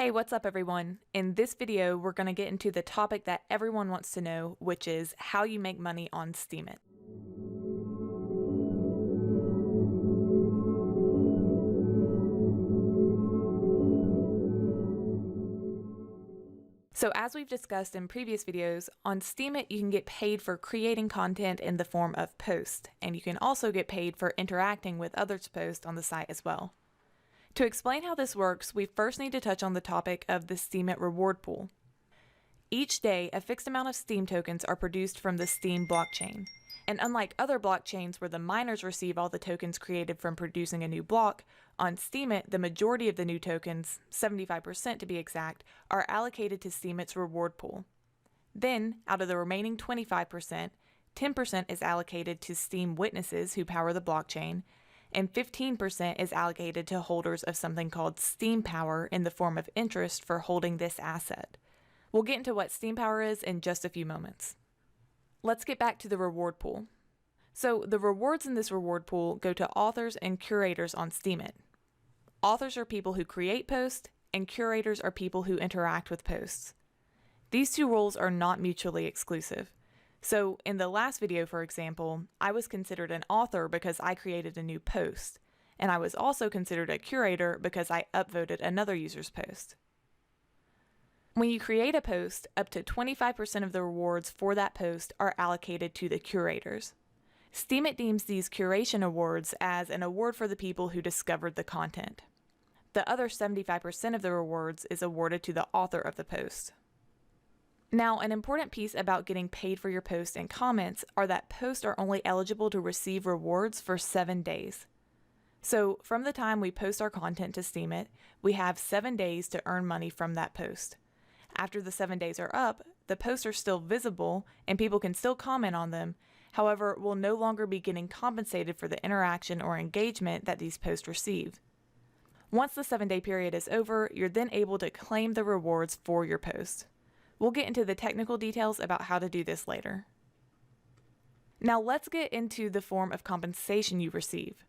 Hey, what's up everyone? In this video, we're going to get into the topic that everyone wants to know, which is how you make money on Steemit. So as we've discussed in previous videos, on Steemit you can get paid for creating content in the form of posts, and you can also get paid for interacting with others' posts on the site as well. To explain how this works, we first need to touch on the topic of the Steemit reward pool. Each day, a fixed amount of Steem tokens are produced from the Steem blockchain. And unlike other blockchains where the miners receive all the tokens created from producing a new block, on Steemit, the majority of the new tokens, 75% to be exact, are allocated to Steemit's reward pool. Then, out of the remaining 25%, 10% is allocated to Steem witnesses who power the blockchain, and 15% is allocated to holders of something called STEEM Power in the form of interest for holding this asset. We'll get into what STEEM Power is in just a few moments. Let's get back to the reward pool. So the rewards in this reward pool go to authors and curators on Steemit. Authors are people who create posts, and curators are people who interact with posts. These two roles are not mutually exclusive. So in the last video, for example, I was considered an author because I created a new post, and I was also considered a curator because I upvoted another user's post. When you create a post, up to 25% of the rewards for that post are allocated to the curators. Steemit deems these curation awards as an award for the people who discovered the content. The other 75% of the rewards is awarded to the author of the post. Now, an important piece about getting paid for your posts and comments are that posts are only eligible to receive rewards for 7 days. So, from the time we post our content to Steemit, we have 7 days to earn money from that post. After the 7 days are up, the posts are still visible and people can still comment on them. However, we'll no longer be getting compensated for the interaction or engagement that these posts receive. Once the 7-day period is over, you're then able to claim the rewards for your post. We'll get into the technical details about how to do this later. Now let's get into the form of compensation you receive.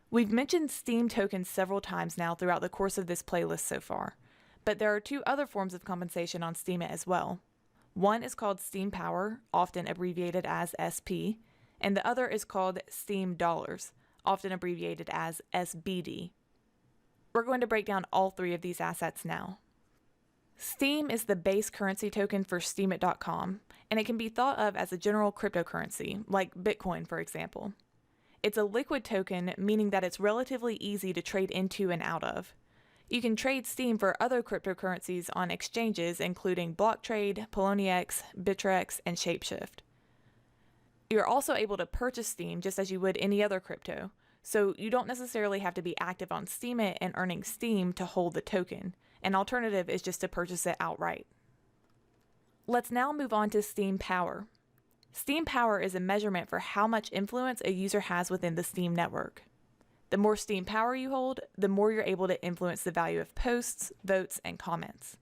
We've mentioned Steem tokens several times now throughout the course of this playlist so far, but there are two other forms of compensation on Steemit as well. One is called Steem Power, often abbreviated as SP, and the other is called Steem Dollars, often abbreviated as SBD. We're going to break down all three of these assets now. Steem is the base currency token for Steemit.com, and it can be thought of as a general cryptocurrency, like Bitcoin for example. It's a liquid token, meaning that it's relatively easy to trade into and out of. You can trade Steem for other cryptocurrencies on exchanges including BlockTrade, Poloniex, Bittrex, and Shapeshift. You're also able to purchase Steem just as you would any other crypto, so you don't necessarily have to be active on Steemit and earning Steem to hold the token. An alternative is just to purchase it outright. Let's now move on to Steem Power. Steem Power is a measurement for how much influence a user has within the Steem network. The more Steem Power you hold, the more you're able to influence the value of posts, votes, and comments.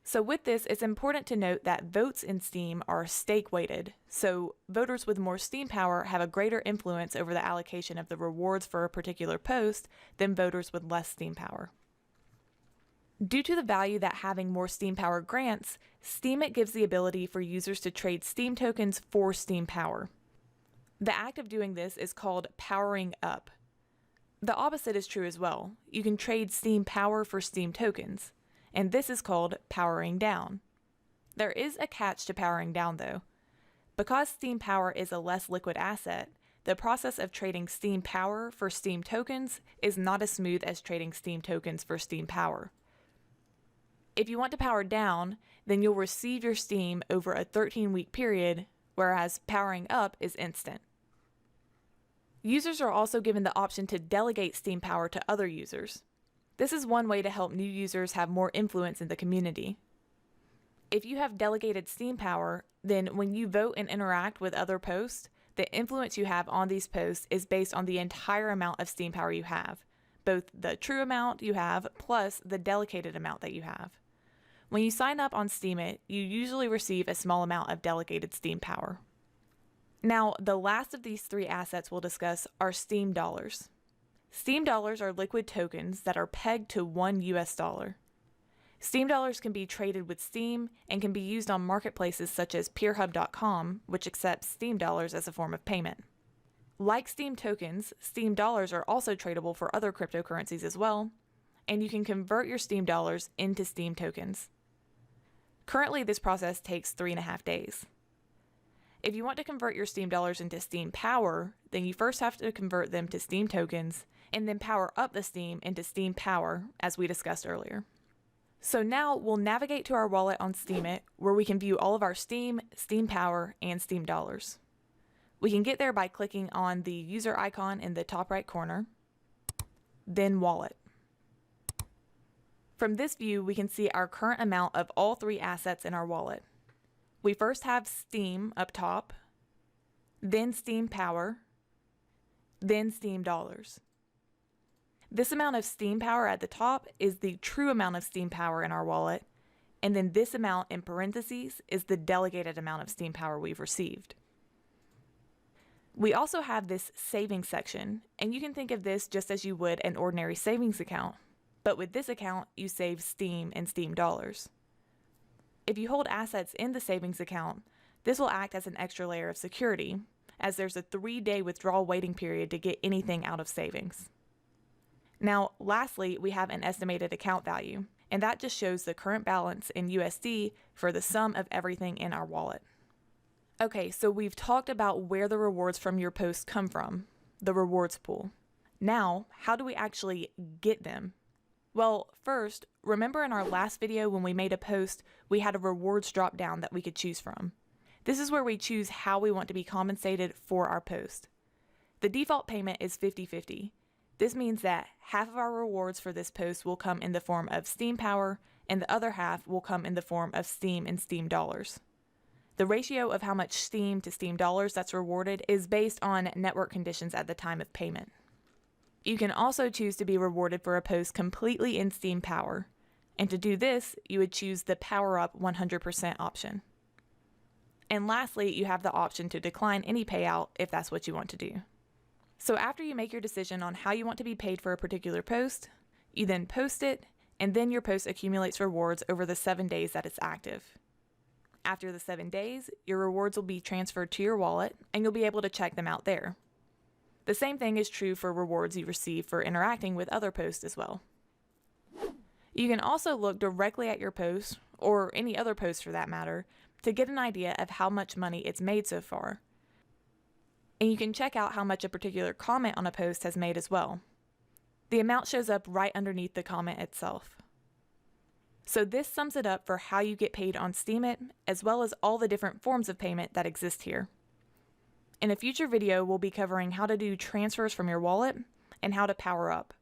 So with this, it's important to note that votes in Steem are stake-weighted, so voters with more Steem Power have a greater influence over the allocation of the rewards for a particular post than voters with less Steem Power. Due to the value that having more Steem Power grants, Steemit gives the ability for users to trade Steem tokens for Steem Power. The act of doing this is called powering up. The opposite is true as well. You can trade Steem Power for Steem tokens, and this is called powering down. There is a catch to powering down though. Because Steem Power is a less liquid asset, the process of trading Steem Power for Steem tokens is not as smooth as trading Steem tokens for Steem Power. If you want to power down, then you'll receive your Steem over a 13-week period, whereas powering up is instant. Users are also given the option to delegate Steem Power to other users. This is one way to help new users have more influence in the community. If you have delegated Steem Power, then when you vote and interact with other posts, the influence you have on these posts is based on the entire amount of Steem Power you have, both the true amount you have plus the delegated amount that you have. When you sign up on Steemit, you usually receive a small amount of delegated Steem Power. Now, the last of these three assets we'll discuss are Steem Dollars. Steem Dollars are liquid tokens that are pegged to $1 US. Steem Dollars can be traded with Steem and can be used on marketplaces such as peerhub.com, which accepts Steem Dollars as a form of payment. Like Steem tokens, Steem Dollars are also tradable for other cryptocurrencies as well, and you can convert your Steem Dollars into Steem tokens. Currently, this process takes 3.5 days. If you want to convert your Steem Dollars into Steem Power, then you first have to convert them to Steem tokens, and then power up the Steem into Steem Power, as we discussed earlier. So now we'll navigate to our wallet on Steemit, where we can view all of our Steem, Steem Power, and Steem Dollars. We can get there by clicking on the user icon in the top right corner, then Wallet. From this view, we can see our current amount of all three assets in our wallet. We first have Steem up top, then Steem Power, then Steem Dollars. This amount of Steem Power at the top is the true amount of Steem Power in our wallet, and then this amount in parentheses is the delegated amount of Steem Power we've received. We also have this savings section, and you can think of this just as you would an ordinary savings account, but with this account, you save Steem and Steem Dollars. If you hold assets in the savings account, this will act as an extra layer of security, as there's a 3-day withdrawal waiting period to get anything out of savings. Now, lastly, we have an estimated account value, and that just shows the current balance in USD for the sum of everything in our wallet. Okay, so we've talked about where the rewards from your post come from, the rewards pool. Now, how do we actually get them? Well, first, remember in our last video when we made a post, we had a rewards drop down that we could choose from. This is where we choose how we want to be compensated for our post. The default payment is 50-50. This means that half of our rewards for this post will come in the form of Steem Power, and the other half will come in the form of Steem and Steem Dollars. The ratio of how much Steem to Steem Dollars that's rewarded is based on network conditions at the time of payment. You can also choose to be rewarded for a post completely in Steem Power, and to do this, you would choose the Power Up 100% option. And lastly, you have the option to decline any payout if that's what you want to do. So after you make your decision on how you want to be paid for a particular post, you then post it, and then your post accumulates rewards over the 7 days that it's active. After the 7 days, your rewards will be transferred to your wallet, and you'll be able to check them out there. The same thing is true for rewards you receive for interacting with other posts as well. You can also look directly at your post, or any other post for that matter, to get an idea of how much money it's made so far. And you can check out how much a particular comment on a post has made as well. The amount shows up right underneath the comment itself. So this sums it up for how you get paid on Steemit, as well as all the different forms of payment that exist here. In a future video, we'll be covering how to do transfers from your wallet and how to power up.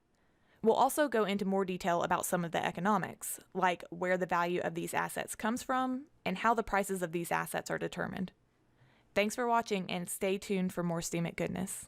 We'll also go into more detail about some of the economics, like where the value of these assets comes from and how the prices of these assets are determined. Thanks for watching, and stay tuned for more Steemit goodness.